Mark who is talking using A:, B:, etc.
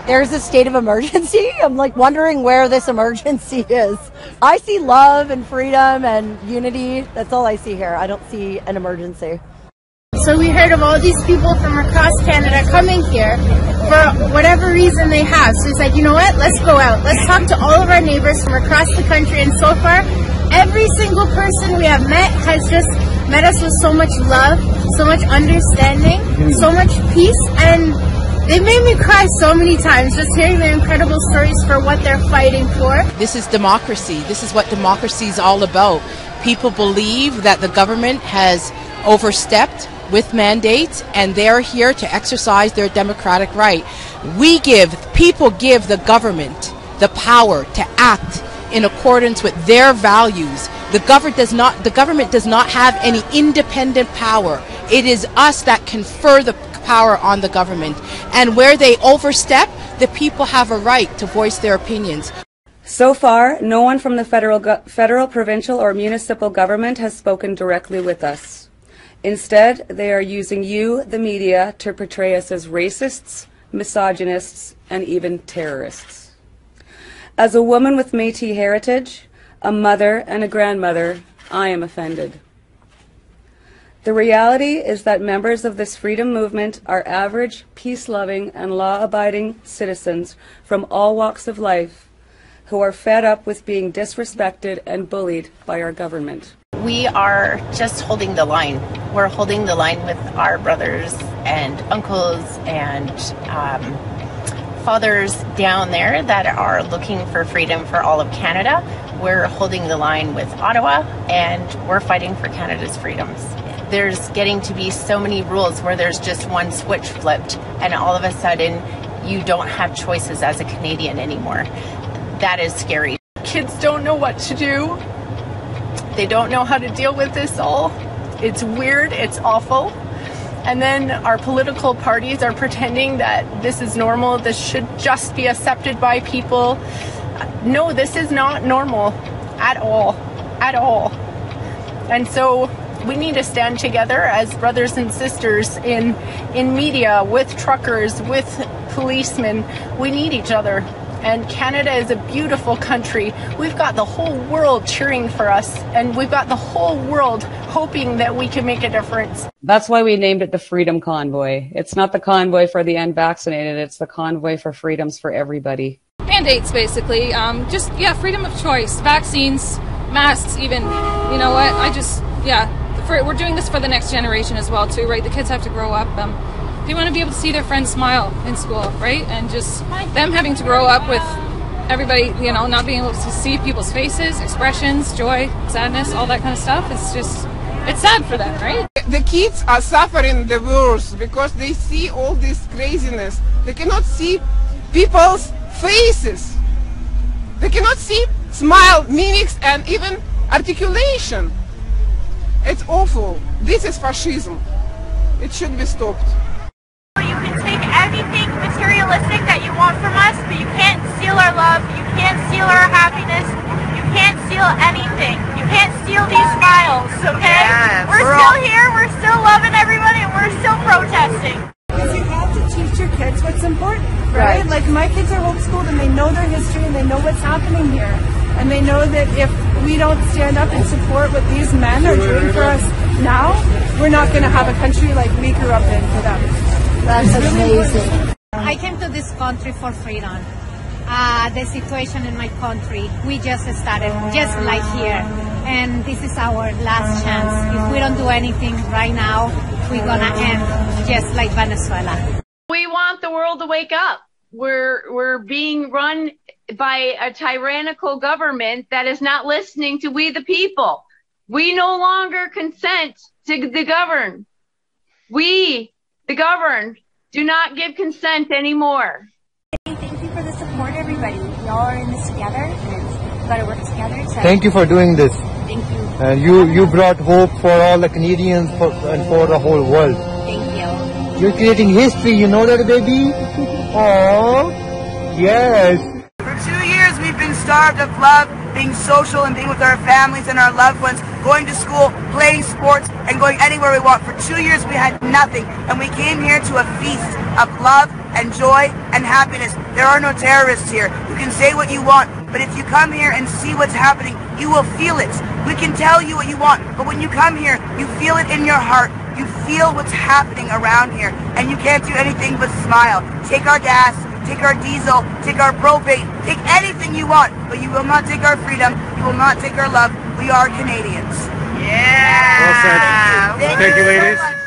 A: there's a state of emergency. I'm like wondering where this emergency is. I see love and freedom and unity. That's all I see here. I don't see an emergency.
B: So we heard of all these people from across Canada coming here for whatever reason they have. So it's like, you know what, let's go out. Let's talk to all of our neighbors from across the country. And so far, every single person we have met has just met us with so much love, so much understanding, so much peace. And they made me cry so many times just hearing their incredible stories for what they're fighting for.
C: This is democracy. This is what democracy is all about. People believe that the government has overstepped with mandates, and they're here to exercise their democratic right. People give the government the power to act in accordance with their values. The government does not have any independent power. It is us that confer the power on the government. And where they overstep, the people have a right to voice their opinions.
D: So far, no one from the federal, provincial, or municipal government has spoken directly with us. Instead, they are using you, the media, to portray us as racists, misogynists, and even terrorists. As a woman with Métis heritage, a mother and a grandmother, I am offended. The reality is that members of this freedom movement are average, peace-loving, and law-abiding citizens from all walks of life who are fed up with being disrespected and bullied by our government.
E: We are just holding the line. We're holding the line with our brothers and uncles and fathers down there that are looking for freedom for all of Canada. We're holding the line with Ottawa, and we're fighting for Canada's freedoms. There's getting to be so many rules where there's just one switch flipped, and all of a sudden you don't have choices as a Canadian anymore. That is scary.
F: Kids don't know what to do. They don't know how to deal with this all. It's weird, it's awful. And then our political parties are pretending that this is normal, this should just be accepted by people. No, this is not normal at all, at all. And so we need to stand together as brothers and sisters in media, with truckers, with policemen. We need each other. And Canada is a beautiful country. We've got the whole world cheering for us, and we've got the whole world hoping that we can make a difference.
D: That's why we named it the Freedom Convoy. It's not the convoy for the unvaccinated, it's the convoy for freedoms for everybody.
G: Mandates, basically. Freedom of choice. Vaccines, masks, even. You know what? We're doing this for the next generation as well, too, right? The kids have to grow up. They want to be able to see their friends smile in school, right? And just them having to grow up with everybody, not being able to see people's faces, expressions, joy, sadness, all that kind of stuff. It's sad for them, right?
H: The kids are suffering the worst because they see all this craziness. They cannot see people's faces. They cannot see smile, mimics, and even articulation. It's awful. This is fascism. It should be stopped.
B: You can take anything materialistic that you want from us, but you can't steal our love, you can't steal our happiness, you can't steal anything. You can't steal these smiles, okay?
H: Yes,
B: we're still here, we're still loving everybody, and we're still protesting.
I: Because you have to teach your kids what's important, right? Like my kids are homeschooled and they know their history and they know what's happening here. And they know that if we don't stand up and support what these men are doing for us now, we're not going to have a country like we grew up in for them.
A: That's amazing.
B: I came to this country for freedom. The situation in my country, we just started, just like here. And this is our last chance. If we don't do anything right now, we're going to end just like Venezuela.
J: We want the world to wake up. We're being run by a tyrannical government that is not listening to we the people. We no longer consent to the governed. We, the governed, do not give consent anymore.
B: Thank you for the support, everybody. We all are in this together, and we've got to work together. So
K: thank you for doing this.
B: Thank you.
K: And you brought hope for all the Canadians and for the whole world.
B: Thank you.
K: You're creating history, you know that, baby? Oh, yes.
L: For 2 years we've been starved of love, being social and being with our families and our loved ones. going to school, playing sports, and going anywhere we want. For 2 years we had nothing, and we came here to a feast of love and joy and happiness. There are no terrorists here. You can say what you want, but if you come here and see what's happening, you will feel it. We can tell you what you want, but when you come here, you feel it in your heart. You feel what's happening around here, and you can't do anything but smile. Take our gas, take our diesel, take our propane, take anything you want, but you will not take our freedom, you will not take our love. We are Canadians.
M: Yeah!
L: Well said.
M: Thank you, ladies.